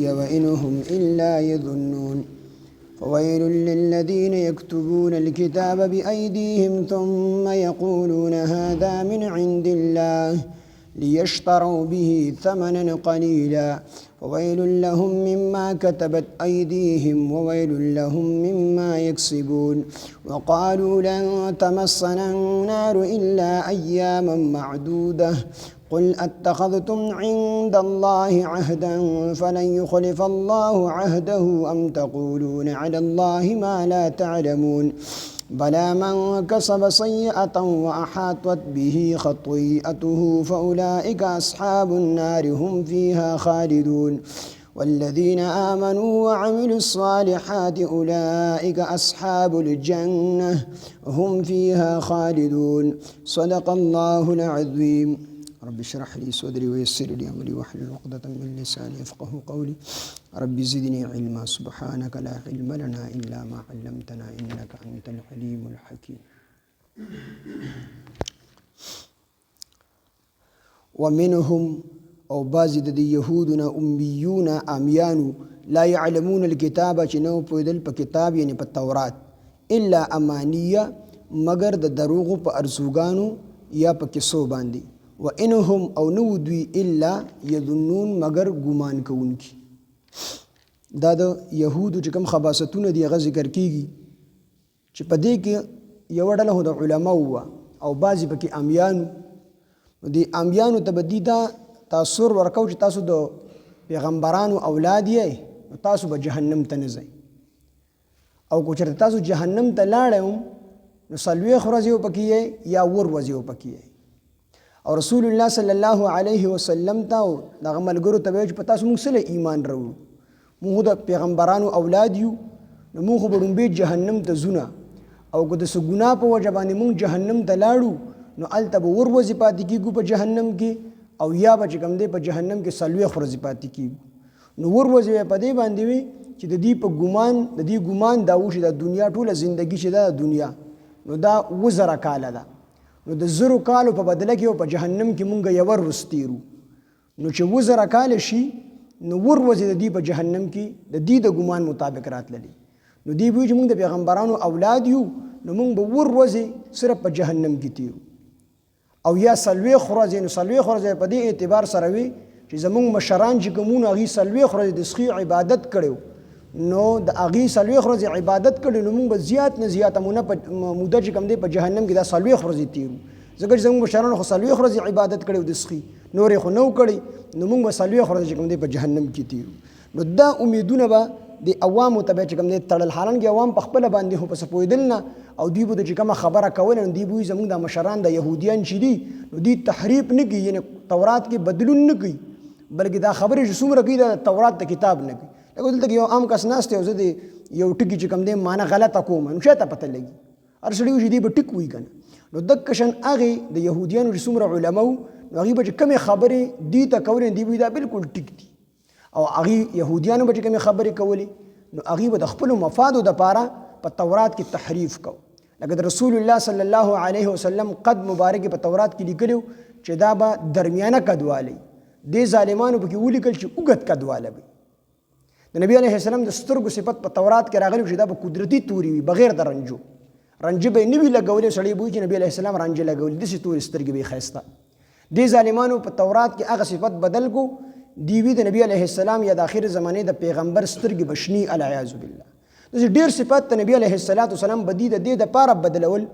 وإن هم إلا يظنون فويل للذين يكتبون الكتاب بأيديهم ثم يقولون هذا من عند الله ليشتروا به ثمنا قليلا فويل لهم مما كتبت أيديهم وويل لهم مما يكسبون وقالوا لن تمسنا النار إلا أياما معدودة قل أتخذتم عند الله عهدا فلن يخلف الله عهده أم تقولون على الله ما لا تعلمون بلى من كسب سيئة وأحاطت به خطيئته فأولئك أصحاب النار هم فيها خالدون والذين آمنوا وعملوا الصالحات أولئك أصحاب الجنة هم فيها خالدون صدق الله العظيم رب اشرح لي صدري ويسر لي أمري واحلل عقدة من لساني يفقهوا قولي رب زدني علما سبحانك لا علم لنا إلا ما علمتنا إنك أنت العليم الحكيم ومنهم أو بازد دي يهودنا أميون أميانو لا يعلمون الكتاب چنو پویدل پا کتاب یعنی پا تورات إلا أمانية مگر د دروغ پا ارزوگانو یا پا کسو باندی وإنهم أو نودوی إلا يظنون مگر گمان کون کی دا د یهودو چې کوم خباستونه دی هغه ذکر کیږي چې په دې کې یو ډله د علماو او بعضې پکې امیانو د امیانو ته به دي دا تاثر ورکو چې تاسو د پیغمبرانو اولاد یې نو تاسو به جهنم ته نه ځئ او که چېرته تاسو جهنم ته لاړئ هم نو څلوېښت ورځې به پکې یې یا اووه ورځې به پکې یې او رسول الله صلی الله علیه وسلم ته او دغه ملګرو ته ویل چې په تاسو موږ څه ایمان راوړو موږ د پیغمبرانو اولاد یو نو موږ خو به لومبې جهنم ته ځونه او که د څه ګناه په وجه باندې موږ جهنم ته لاړو نو هلته به اووه ورځې پاتې کېږو په جهنم کې او یا به چې کوم دی په جهنم کې څلوېښت ورځې پاتې کېږو نو اووه ورځې به په دې باندې وي چې د دې په ګمان د دې ګمان دا وشي د دنیا ټوله زندګي چې ده د دنیا نو دا اووه زره کاله ده نو د زرو کالو په بدله کې او په جهنم کې مونږ یوه ورځ تېرو نو چې اووه زره کاله شي نو اووه ورځې د دې په جهنم کې د دې د ګمان مطابق راتللې نو دې به وي چې مونږ د پیغمبرانو اولاد یو نو مونږ به اووه ورځې صرف په جهنم کې تېرو او یا څلوېښت ورځې نو څلوېښت ورځې په دې اعتبار سره وي چې زمونږ مشران چې کوم وو هغوی څلوېښت ورځې د سخي عبادت کړی نو د هغې څلوېښت ورځې عبادت کړي نو موږ به زیات نه زیاته موده چې کوم دی په جهنم کې دا څلوېښت ورځې تېرو ځکه چې زموږ مشرانو خو څلوېښت ورځې عبادت کړی د سخي نورې خو نه و کړی نو موږ به څلوېښت ورځې چې کوم دی په جهنم کې تېرو نو دا امیدونه به د عوامو ته به چې کوم دی تړل حالانکې عوام په خپله باندې خو په څه پوهېدل نه او دوی به د چې کومه خبره کوله نو دوی به وایي زموږ دا مشران د یهودیان چې دي نو دوی تحریف نه کوي یعنې تورات کې بدلون نه کوي بلکې دا خبرې چې څومره کوي دا تورات د کتاب نه کوي لکه دلته یو عام کس ناست دی او زه د یو ټکي چې کوم دی معنی غلطه کوم نو چاته پته لګي هر سړي وایي چې دی به ټک وایي که نه نو دقه شان هغې د یهودیانو چې څومره علما وو نو هغوی به چې کومې خبرې دوی ته کولې دوی به وایي دا بلکل ټیک دي او هغې یهودیانو به چې کومې خبرې کولې نو هغوی به د خپلو مفادو دپاره په تورات کې تحریف کو لکه د رسول الله صلی الله علیه وسلم قد مبارک په تورات کې لیکلی چې دا به درمیانه قدوالی دې ظالمانو پکې ولیکل چې اوږد قدواله وي د نبی علیه السلام د سترګو صفت په تورات کې راغلی چې دا به قدرتي توري وي بغیر د رنجو رنجه به یې نه وي لګولې سړی به وایي چې نبي علیه السلام رنجه لګولې داسې تورې سترګې به یې ښایسته دې ظالمانو په تورات کې هغه صفت بدل کو دی وي د نبي علیه السلام یا د آخر زمانې د پیغمبر سترګې به شني العیاذ بالله داسې ډېر صفات د نبي علیه السلام به دي د دې دپاره بدلول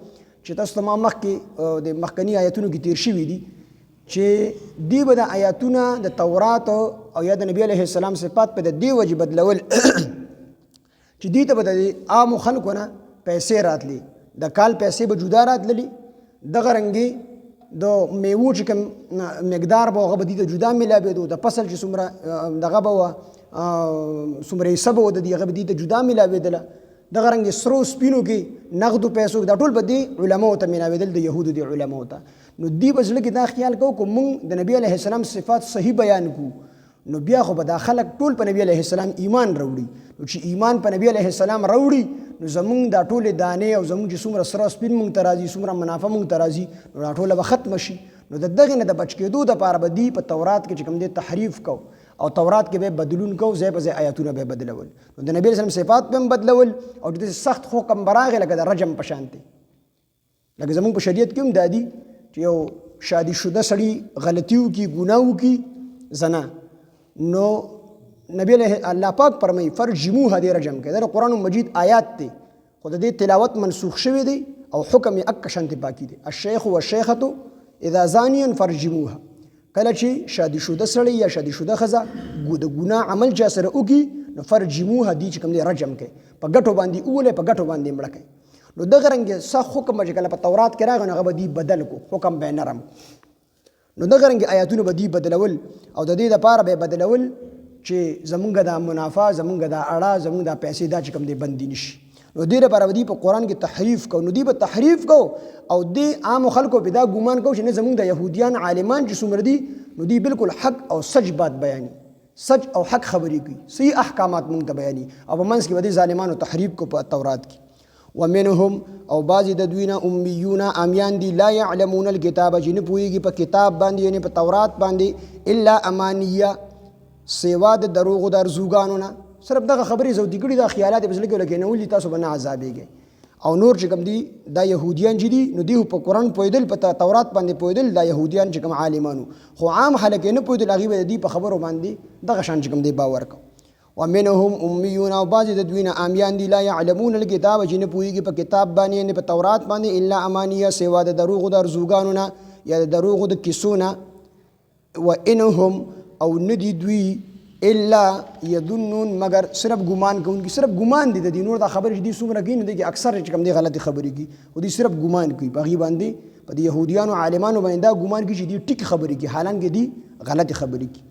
چې تاسو ته ما مخکې د مخکني آیتونو کې تیر شوي دي چې دی به د آیاتونه د تورات او یا د نبی علیه السلام صفات په د دې وجې بدلول چې دوی ته به د عامو خلکو نه پیسې راتلي د کال پیسې به جدا راتللي دغه رنګې د میوو چې کوم مقدار به هغه به دوی ته جدا میلاوېدو د فصل چې څومره دغه به وه څومره حصه به و د دې هغه به دوی ته جدا میلاوېدله دغه رنګې سرو سپینو کې نغدو پیسو دا ټول به دې علماو ته میلاوېدل د یهودو دې علماو ته نو دوی به زړه کې دا خیال کوو که مونږ د نبي علیه السلام صفات صحیح بیان کړو نو بیا خو به دا خلک ټول په نبي علیه السلام ایمان راوړي نو چې ایمان په نبي علیه السلام راوړي نو زمونږ دا ټولې دانې او زمونږ چې څومره سره سپین مونږ ته راځي څومره منافع مونږ ته راځي نو دا ټوله به ختمه شي نو د دغې نه د بچ کېدو دپاره به دوی په تورات کې چې کوم دی تحریف کو او تورات کې به بدلون کو ځای په ځای آیاتونه به بدلول نو د نبی اسلام صفات به بدلول او د سخت حکم براغه لکه د رجم په شان دي لکه زمون په شریعت کې هم دادي چې یو شادي شوده سړی غلطیو کی ګناو کی زنا نو نبی الله پاک فرمایي فرجموها دې رجم کې دا قرآن مجید آیات دي خو د دې تلاوت منسوخ شوی دی او حکم یې اک شانتي باقی دی الشیخ والشیخه اذا زانیا فرجموها کله چې شادي شوده سړی یا شادي شوده ښځه د ګناه عمل چا سره وکړي نو فرجموها دی چې کوم دی رجم کوي په ګټو باندې اولې په ګټو باندې مړه کوي نو دغه رنګ سخت حکم چې کله په تورات کې راغی نو هغه به دی بدل کو حکم به نرم نو دغه رنګ آیاتونه به دی بدلول او د دې لپاره به بدلول چې زمونږ دا منافع زمونږ دا اړه زمونږ دا پیسې دا چې کوم دی بندي نشي نو دې لپاره دی په قرآن کې تحریف کو نو دی به تحریف کو او دې عام خلکو په دا ګمان کو چې نه زمونږ د یهودیان عالمان چې څومره دي نو دی بالکل حق او سچ بات بیاني سچ او حق خبرې کوي صحیح احکامات مونږ ته بیاني او په منځ کې به دې ظالمانو تحریف کو په تورات کې ومنهم او بعضې د دوی نه امیون امیان دي لا یعلمون الکتاب چې نه پوهېږي په کتاب باندې یعنې په تورات باندې الا امانیه سوا د دروغو د ارزوګانو نه صرف دغه خبرې زودي کړي دا خیالات په زړه کې ولګېنولي تاسو به نه عذابېږئ او نور چې کوم دي دا یهودیان چې دي نو دوی په قرآن پوهېدل په تورات باندې پوهېدل دا یهودیان چې کوم عالمانو خو عام خلک یې نه پوهېدل هغوی به د دوی په خبرو باندې دغه شان چې کوم دی باور کو ومنهم امیون او بعضې د دوی نه امیان دي لا یعلمون الکتاب چې نه پوهېږي په کتاب باندې یعنې په تورات باندې الا امانیه سوا د دروغو د ارزوګانو نه یا د دروغو د کیسو نه وانهم او نه دي دوی الا یظنون مگر صرف ګمان کوونکي صرف ګمان دي د دې نور دا خبرې چې دي څومره کوي نو دي کې اکثر چې کوم دي غلطې خبرې کوي او دي صرف ګمان کوي په هغې باندې په دې یهودیانو عالمانو باندې دا ګمان کوي چې دي ټیک خبرې کوي حالانکه دي غلطې خبرې کوي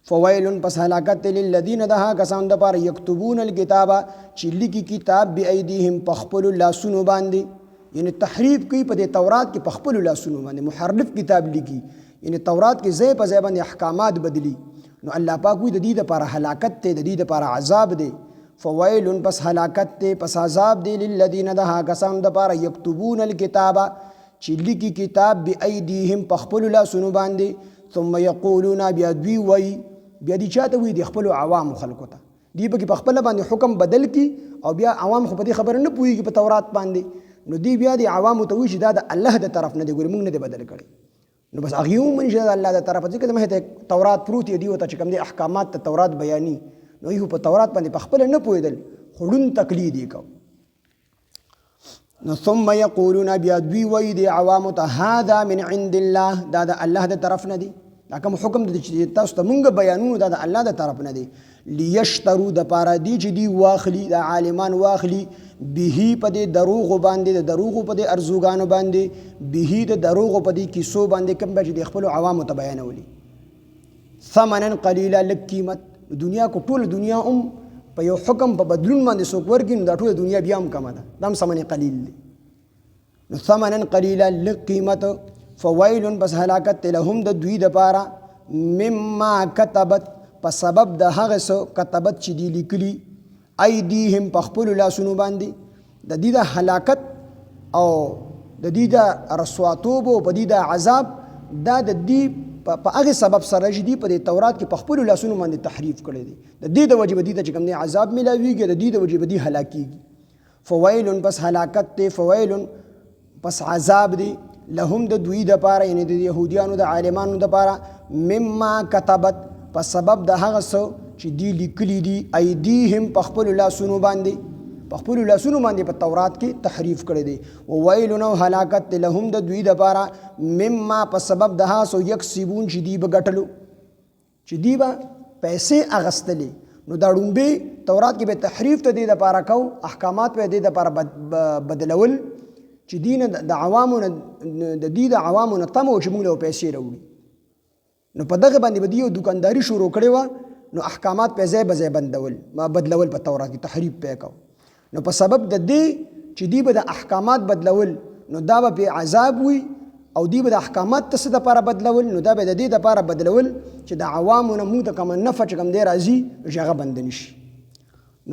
فویل پس هلاکت للذین دها کسان دپاره یکتبون الکتاب چې لیکي کتاب بایدیهم په خپلو لاسونو باندې یعنی تحریف کوي په دې تورات کې په خپلو لاسونو باندې محرف کتاب لیکي یعنی تورات کې ځای په ځای باندې احکامات بدلی نو الله پاک وی د دې لپاره هلاکت ته د دې لپاره عذاب دی فویل پس هلاکت ته پس عذاب دی للذین دها کسان دپاره یکتبون الکتاب چې لیکي کتاب بایدیهم په خپلو لاسونو باندې ثم یقولون بیا دوی وی بیا دې چاته وی د خپلو عوامو خلکو ته دی پکې په خپله باندې حکم بدل کی او بیا عوام خو په دې خبره نه پوهېږي په تورات باندې نو دی بیا د عوامو ته وایي چې دا د الله د طرف نه دی ګورې موږ نه دی بدل کړی نو بس هغې ومني چې دا د الله د طرفه ځکه د مخې ته تورات پروت دی ورته چې کوم دی احکامات ته تورات بیاني نو هغوی په تورات باندې په خپله نه پوهېدل خو ړوند تقلید یې کو نو ثم یقولون بیا دوی وایي د عوامو ته هذا من عند الله دا د الله د طرف نه دی دا کوم حکم دی چې تاسو ته مونږ بیانونو دا د الله د طرف نه دی لیشترو د پاره دی چې دی واخلي د عالمان واخلي به په دې دروغو باندې د دروغو په دې ارزوګانو باندې به د دروغو په دې کیسو باندې کوم چې د خپل عوامو ته بیانولي ثمنا قلیلا لږ قیمت دنیا کو ټول دنیا په یو حکم په بدلون باندې څوک ورکړي نو دا ټوله دنیا بیا هم کمه ده دا هم ثمن قلیل دی نو ثمنا قلیلا لږ قیمت فویل بس هلاکت لهم د دوی دپاره مما کتبت په سبب د هغه څه کتبت چې دی لیکلي ایدیهم په خپلو لاسونو باندې د دې د هلاکت او د دې د رسواتوب او په دې د عذاب دا د دې په هغې سبب سره چې دي په دې تورات کې په خپلو لاسونو باندې تحریف کړی دی د دې د وجې به دې ته چې کوم دی عذاب میلاویږي د دې د وجې به دې هلاکیږي فویل پس هلاکت دی فویل پس عذاب دی لهم د دوی دپاره یعنی د یهودیانو د عالمانو دپاره مما کتبت په سبب د هغه څه چې دی لیکلي دي ایدیهم په خپلو لاسونو باندې په خپلو لاسونو باندې په تورات کې تحریف کړی دی وویل او هلاکت لهم د دوی دپاره مما په سبب د هغه څه یکسبون چې دی به ګټلو چې دی به پیسې اخیستلې نو دا ړومبې تورات کې به تحریف ته دې دپاره کو احکامات به دې دپاره بدلول چې دی نه د عوامو نه د دې د عوامو نه تمه و چې موږ له پیسې راوړي نو په دغه باندې به دوی یو دوکانداري شروع کړې وه نو احکامات په ځای به ځای بدلول په تورات کې تحریف پې کو نو په سبب د دې چې دوی به د احکامات بدلول نو دا به پې عذاب وي او دوی به د احکامات ته څه دپاره بدلول نو دا به د دې دپاره بدلول چې د عوامو نه موږ ته کوم نفع چې کوم دی راځي چې هغه بند نه شي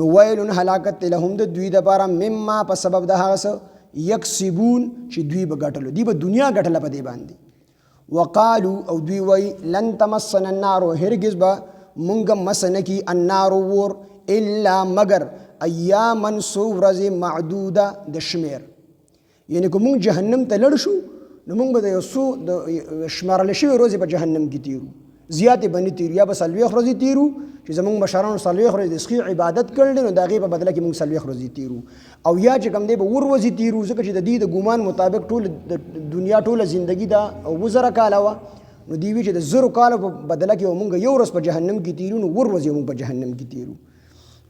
نو ویل هلاکت لهم د دوی دپاره مما په سبب د هغه څه یکسبون چې دوی به ګټلو دوی به دنیا ګټله په دې باندې وقالو او دوی وی لن تمسنا النار هرگز به مونږ مسنکی النار ور الا مگر ایامن سو ورځې معدوده د شمیر. یعنی که مونږ جهنم ته لړ شو نو مونږ به د یو څو د شمارل شوي ورځې په جهنم کې تیرو، زیاتې به نه تیرو، یا به 40 ورځې تیرو چې زمونږ مشرانو 40 ورځې د سخي عبادت کړل نو د هغې په بدله کې مونږ 40 ورځې تیرو، او یا چې کوم دی به ورځې تیرو ځکه چې د دې د ګمان مطابق ټول د دنیا ټوله زندگی دا 2000 کاله وه، نو دوی وی چې د 1000 کالو په بدله کې مونږ یو ورځ په جهنم کې تیرو نو ورځې مونږ په جهنم کې تیرو.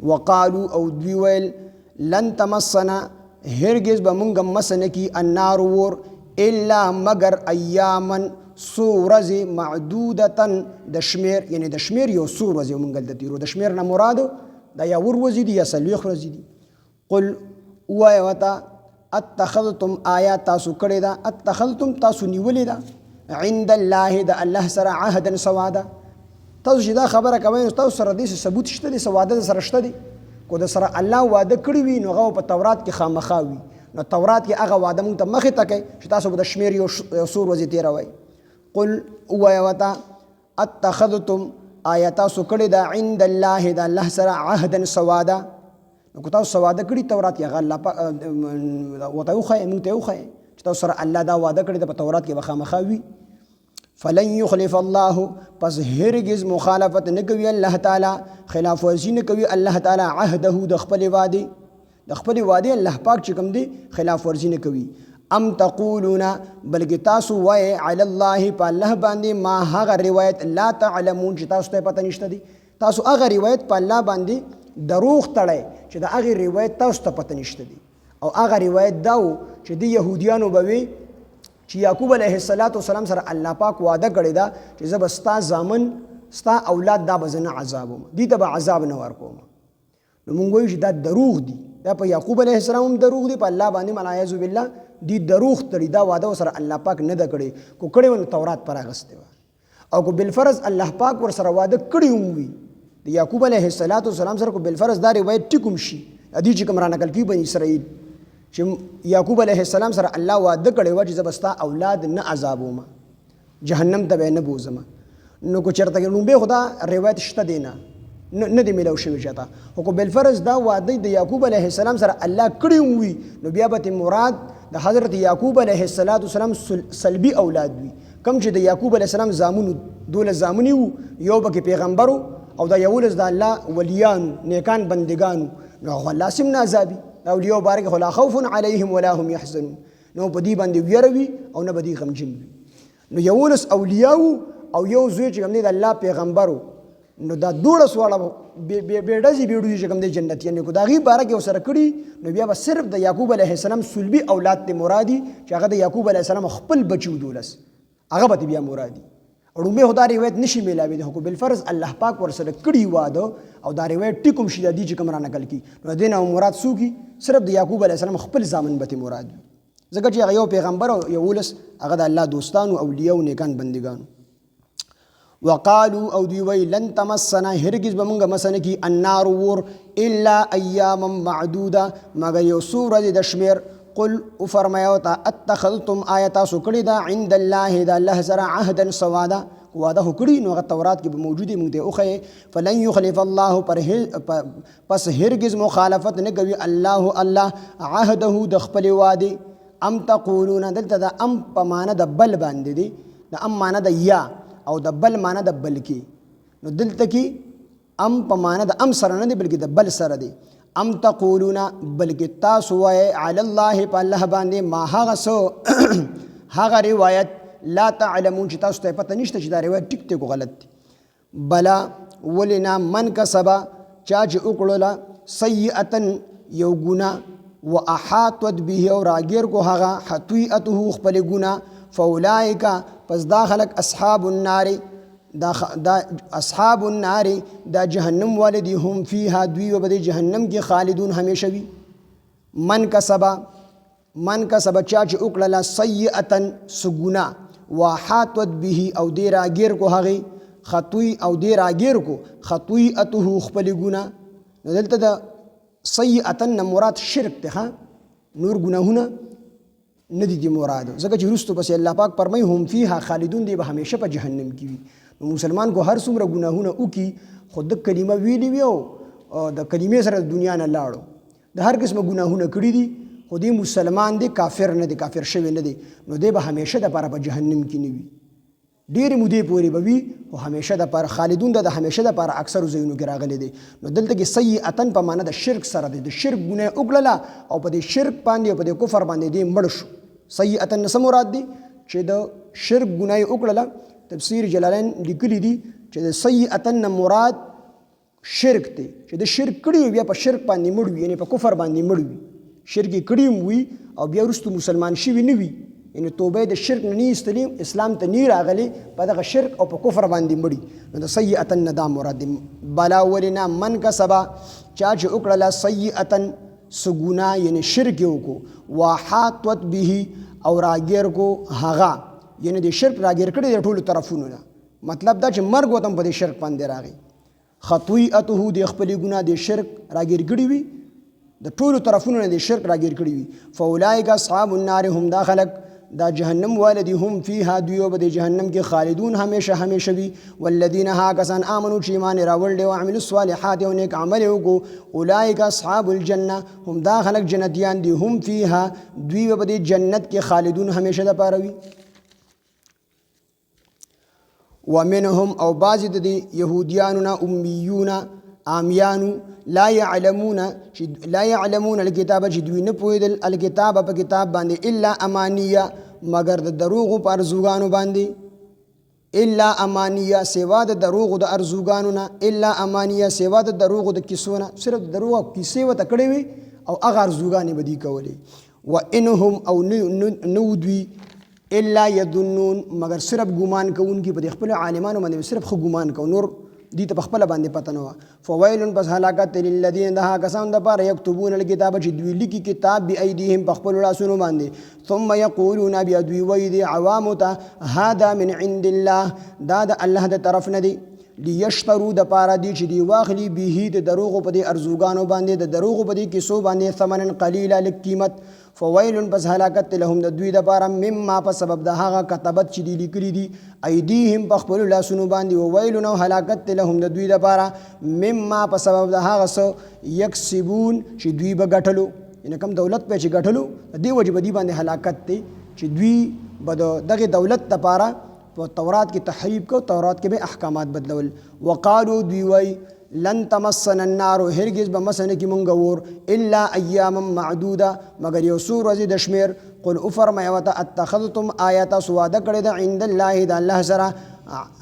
وقالو او دوی ویل لن تمسنا هرگز به مونږ مس نه کی النار ور الا مگر ایامن څو ورځې معدودتن د شمیر، یعنی د شمیر یو څو ورځې مونږ دلته تیرو، د شمیر نه مراد دا یا ورځې دي یا 40 ورځې دي. قل ووایه ورته اتخذتم آیا تاسو کړې ده، اتخذتم تاسو نیولې ده عند الله د الله سره عهدا سوادا، تاسو چې دا خبره کوئ نو تاسو سره دې ثبوت شته دی، سواده سره شته دی. کو د سره الله وعده کړی وي نو هغه په تورات کې خامخا وي، نو تورات کې هغه وعده مونږ ته مخې ته کوي چې تاسو به د شمیر یو څو ورځې تېروئ. قل ووایه ورته اتخذتم آیا تاسو کړې ده عند الله د الله سره عهدا سوادا، نو که تاسو سواده کړي تورات کې هغه الله ورته وښایه، مونږ ته وښایه چې تاسو سره الله دا وعده کړې ده په تورات کې به خامخا وي. فلن يخلف الله پس هرگز مخالفت نه کوي الله تعالی، خلاف ورزي نه کوي الله تعالی عهده د خپل وعده، د خپل وعده الله پاک چې کوم دی خلاف ورزي نه کوي. ام تقولون بلکې تاسو وایي علی الله په الله باندې ما هغه روایت لا تعلمون چې تاسو ته پته نشته دی، تاسو هغه روایت په الله باندې دروغ تړئ چې د هغې روایت تاسو ته پته نشته دی، او هغه روایت دا و چې د یهودیانو به وي چې یعقوب علیه السلام سره الله پاک وعده کړې ده چې زه به ستا زامن ستا اولاد دا به زه نه عذابوم، دې ته به عذاب نه ورکوم. نو مونږ وایو چې دا دروغ دي، دا په یعقوب علیه السلام هم دروغ دي، په الله باندې والعیاذ بالله دي دروغ تړي، دا وعده ورسره الله پاک نه ده کړې، کو کړې وه نو تورات پر اخیستې وه، او کو بالفرض الله پاک ورسره وعده کړی هم وي د یعقوب علیه السلام سره، کو بالفرض دا روایت ټیک هم شي حدیث چې کوم رانقل کړي بني اسرائیل چې یعقوب علیه السلام سره الله وعده کړی وه چې زه به ستا اولاد نه عذابوم، جهنم ته به نه بوځم، نو که چېرته لومبی خو دا روایت شته دی نه دی میلاو شوی چاته، خو که بالفرض دا وعده د یعقوب علیه السلام سره الله کړی هم وي نو بیا به مراد د حضرت یعقوب علیه السلام سلبي اولاد وي، کوم چې د یعقوب علیه السلام زامنو 12 زامنې وو، یو پکې پیغمبر او دا 11 د الله ولیان نیکان بندگانو، نو هغه الله سم نه عذابي، اولیاء بارک خو لا خوف علیهم ولا هم یحزنون، نو په دې باندې ویره وي او نه به دې غمجن وي. نو 11 اولیاء او یو زوی چې کوم دی د الله پیغمبر، نو دا 12 واړه بیډزي بیډوي چې کوم دی جنتیان کو دا غي باره کې سره کړي، نو بیا به صرف د یعقوب علیه السلام سلبي اولاد ته مرادي چې هغه د یعقوب علیه السلام خپل بچو 12 هغه به بیا مرادي، او به خدای روایت نشي میلاوي د حکم بالفرض الله پاک ورسره کړي واده او دا روایت ټیکم شي د دې چې کوم را نقل کی، نو دینه مراد سو کی صرف د یعقوب علیه السلام خپل ځامن به مراد وي، ځکه چې هغه یو پیغمبر او یو ولس هغه د الله دوستان او اولیاء او نیکان بندگان. وقالو او دوی وی لن تمسنا هرگز به مونږ مسنه کی النار ور الا ایاما معدوده مگر یو څو ورځې د شمیر. قل او فرمایو تا اتخذتم آیتا سو کړی دا عند الله د الله سره عهدا سوادا، وعده کړی نو هغه تورات کې به موجود مونږ ته اوخه، فلن يخلف الله پس هرگز مخالفت نه کوي الله عهده د خپل وعده. ام تقولون دلته د ام په معنی د بل باندې دی، د ام معنی د یا او د بل معنی د بل کې، نو دلته کې ام په معنی د ام سره نه دی بلکې د بل سره دی. ام تقولون بلکې تاسو وایئ علی الله په الله باندې ما هغه څه هغه روایت لا تعلمون چې تاسو ته پته نشته چې دا روایت ټیک دی کو غلط دی. بلا ولنا من کسبه چا چې وکړله سیئة یو ګناه واحاطت به او راګیر کو هغه خطیئته خپل ګناه، فاولئک پس دا خلق اصحاب النار دا اصحاب النار دا جهنم والدی هم فیها دوی و بدی جهنم کی خالدون همیشه وی. من کسبا چا چې وکړله سیئة سګنا واحاطت به او دی راګیر کو هغه خطوی او دی راګیر کو خطیئته خپل ګناه، دلته د سیئة مراد شرک ته، نور ګناهونه ندی دی مراد، ځکه چې رستو پس الله پاک فرمای هم فیها خالدون دی به همیشه په جهنم کې وي. نو مسلمان کو هر څومره ګناهونه وکي خو د کلمه ویلي وي او د کلمې سره د دنیا نه لاړو د هر قسمه ګناهونه کړي دي خو دی مسلمان دی کافر نه دی کافر شوی نه دی نو دی به همیشه دپاره په جهنم کې نه وي ډېرې مودې پورې به وي خو همیشه دپاره خالدون د همیشه دپاره اکثرو ځایونو کې راغلی دی نو دلته کې سیئتن په معنا د شرک سره دی د شرک ګناه وکړله او په دې شرک باندې او په دې کفر باندې دی مړ شو سیئتن څه مراد دی چې د شرک ګناه وکړله تفسیر جلالین لیکلی دي چې د سیئتن مراد شرک دی چې د شرک کړي بیا په شرک باندې مړ وي یعنی په کفر باندې مړ وي شرک یې کړي وي او بیا وروسته مسلمان شوي نه وي یعنی توبه د شرک نه ایستلي اسلام ته نه راغلی په دغه شرک او په کفر باندې مړي نو د سیئتن نه دا مراد دی بلا ولنا من کسبا چا چې وکړله سیئتن څه ګناه یعنی شرک یې وکړو وحاطت به او راګیر کو هغه یعنی د شرک راګیر کړي د ټولو طرفونو نه مطلب دا چې مرګ وته په دې شرک باندې راغی خطیئته د خپل ګناه د شرک راګیر کړي وي د ټولو طرفونو نه د شرک راګیر کړي وي فاولئک اصحاب النار هم دا خلق دا جهنم والدی هم فیها دوی به د جهنم کې خالدون همیشه همیشه وي والذین ها کسان آمنو چې ایمان راوړل او عملوا الصالحات او نیک عمل وکړو اولئک اصحاب الجنه هم دا خلق جنتیان دي هم فیها دوی به د جنت کې خالدون همیشه د پاره وي ومنهم او بعض د يهوديانو امیون عامیانو لا يعلمون الكتاب چې دوی نه پوهېدل الکتاب په کتاب باندې الا امانیه مگر د دروغو په ارزوګانو باندې الا امانیه سوا د دروغو د ارزوګانو نه الا امانیه سوا د دروغو د کیسو نه صرف د دروغو کیسې ورته کړې وي او هغه ارزوګانې به دي کولې وانهم او نو دوی الا یظنون مگر صرف ګمان کوونکي په خپل عالمانو باندې صرف خو ګمان کوي نور دي ته خپل باندې پته نه و فویل بس هلاکت للذین ده کسان د پاره یكتبون الكتاب چې دوی لیکي کتاب بی ایدیهم په خپل لاسونو باندې ثم یقولون بیا دوی وایي دی عوامو ته هذا من عند الله دا د الله د طرف نه دی لیشترو د پاره دی چې دی واخلی به د دروغو په دې ارزوګانو باندې د دروغو په دې کیسو باندې ثمنن قلیلا لقیمت فویل پس هلاکت لهم د دوی د پاره مما په سبب د هغه کتبت چې دی لیکلي دي ایدیهم په خپل لاسونو باندې وویل نو هلاکت لهم د دوی د پاره مما په سبب د هغه څه یکسبون چې دوی به ګټلو ان کوم دولت په چې ګټلو دی وجه بدی باندې هلاکت دی چې دوی به دغه دولت د پاره په تورات کې تحریف کو تورات کې به احکامات بدلول وقالو دوی وای لن تمسنا النار هرگز بمسنه کی مونږ ور الا ایاما معدوده مگر یو څو ورځې د شمیر قل افرمای وت اتخذتم آیات سواد کړه د عند الله د الله سره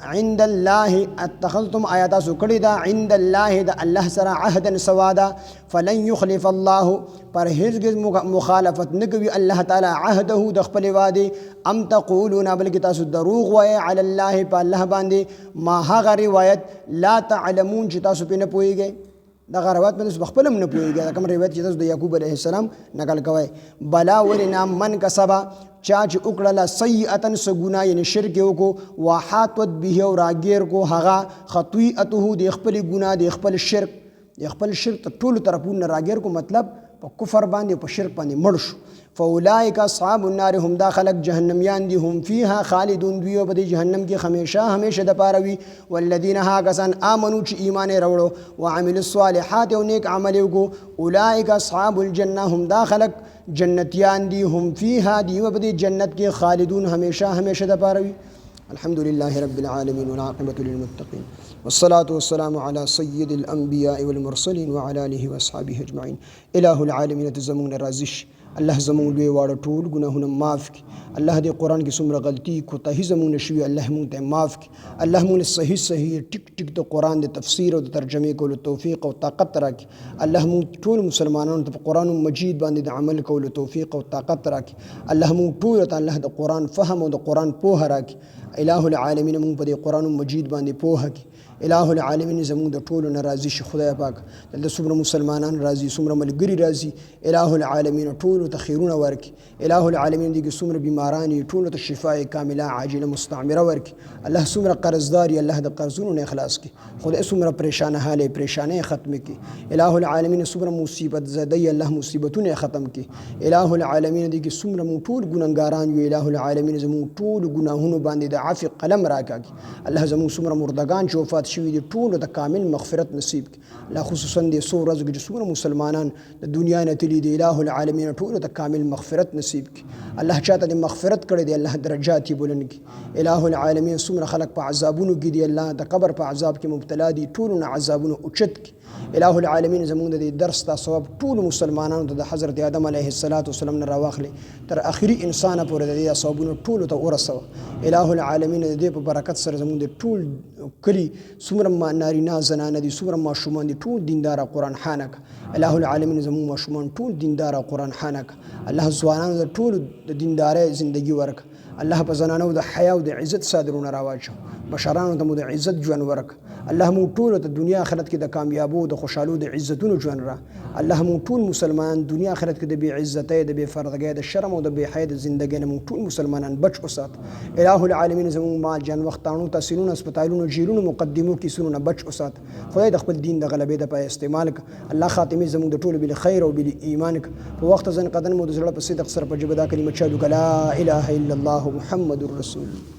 عند الله اتخذتم آیات سو کړه د عند الله د الله سره عهدا سوادا فلن يخلف الله پر هرگز مخالفت نکوي الله تعالی عهده د خپل وعده ام تقولون بلکې تاسو دروغ وای علی الله په الله باندې ما هغه روایت لا تعلمون چې تاسو په نه پوهیږئ دغه روایت باندې خپل هم نه پوهیږئ کوم روایت چې تاسو د یعقوب علیه السلام نقل کوي بلا ولنا من کسبا چا چې وکړله سیئتن څه ګناه یعنی شرک یې وکړو وحاطت به او راګیر کو هغه خطیئته د خپل ګناه د خپل شرک ټولو طرفونو راګیر کو مطلب په کفر باندې په شرک باندې مړ شو فاولئک اصحاب النار هم دا خلق جهنميان دي هم فيها خالدون دوی په جهنم کې همیشه د پاره وي والذین ها کسان آمنو چې ایمان راوړو وعملوا الصالحات او نیک عمل وکړو اولئک اصحاب الجنه هم دا خلق جنتیان دي هم فيها دی په جنت کې خالدون همیشه د پاره وي الحمد لله رب العالمين والعاقبة للمتقين والصلاة والسلام على سيد الأنبياء والمرسلين وعلى آله وأصحابه أجمعين إله العالمين تزمون رازش الله زمون لوی واړه ټول ګناهونه معاف کړي الله دې قرآن کې څومره غلطي کوتاهي زمون شوي الله مونږ ته معاف کړي الله مونږ صحیح ټیک د قرآن د تفسیر او د ترجمې کولو توفیق او طاقت راکړي الله مونږ ټول مسلمانانو ته په قرآن مجید باندې د عمل کولو توفیق او طاقت راکړي الله مونږ ټول ته الله د قرآن فهم او د قرآن پوهه راکړي الہ العالمین مونږ په دې قرآن مجید باندې پوهه کړي الہ العالمین زموږ د ټولو ناراضي شي خدای پاک دلته څومره مسلمانان راضي څومره ملګري راضي الہ العالمین ټول ټولو ته خیرونه ورکړي. الہ العالمین دې کې څومره بیماران دي ټولو ته شفا کامله عاجله مستعمره ورکړي. الله څومره قرضدار دي الله د قرضونو نه خلاص کړي. خدای څومره پریشانه حال پریشانۍ ختم کړي. الہ العالمین څومره مصیبت زده الله مصیبتونه ختم کړي. الہ العالمین دې کې څومره موږ ټول ګناهګاران یو الہ العالمین زموږ ټول ګناهونو باندې د عفو قلم راکاږي. الله زموږ څومره مردگان چې وفات شوي دي ټولو ته کامل مغفرت نصیب کړي. الله خصوصا دې څو ورځو کې چې څومره مسلمانان د دنیا نه تللي دي الہ العالمین ټولو ته کامل مغفرت نصیب کړي. الله چاته د مغفرت کړی دی الله درجات یې بلند کړي. الہ العالمین څومره خلک په عذابونو کې دي الله د قبر په عذاب کې مبتلا دي ټولو نه عذابونه اوچت کړي. الہ العالمین زموږ د درس دا ثواب ټول مسلمانانو ته د حضرت آدم علیه السلام نه راواخلي تر اخري انسان پورې د دې ثوابونو ټولو ته ورسوه. الہ العالمین د دې په برکت سره زموږ د ټول کلی څومره نارینه زنانه دي څومره ماشومان دي ټول دیندار قرآن خانه که. الہ العالمین زموږ ماشومان ټول دیندار قرآن خانه که. الله ځوانانو د ټول د دیندارۍ زندگی ورک. الله په زنانو د حیا او د عزت صادرونه راواچو. بشرانو ته مو د عزت ژوند ورک. الله مو ټول ته دنیا آخرت کې د کامیابو د خوشحالو د عزتونو ژوند را. الله مو ټول مسلمان دنیا آخرت کې د بې عزتۍ د بې پردګۍ د شرم او د بې حیا د زندګۍ نه مو ټول مسلمانان بچ وسات. الہ العالمین زموږ مال جان وختانو تحصیلونو هسپتالونو جیلونو مقدمو کیسونو نه بچ وسات. خدای د خپل دین د غلبې د پای استعمال ک. الله خاتمه زموږ د ټول بل خیر او بل ایمان ک. په وخت ځن قدم مو د زړه په صدق سره په جبه دا کلمه چالو لا اله الا الله محمد رسول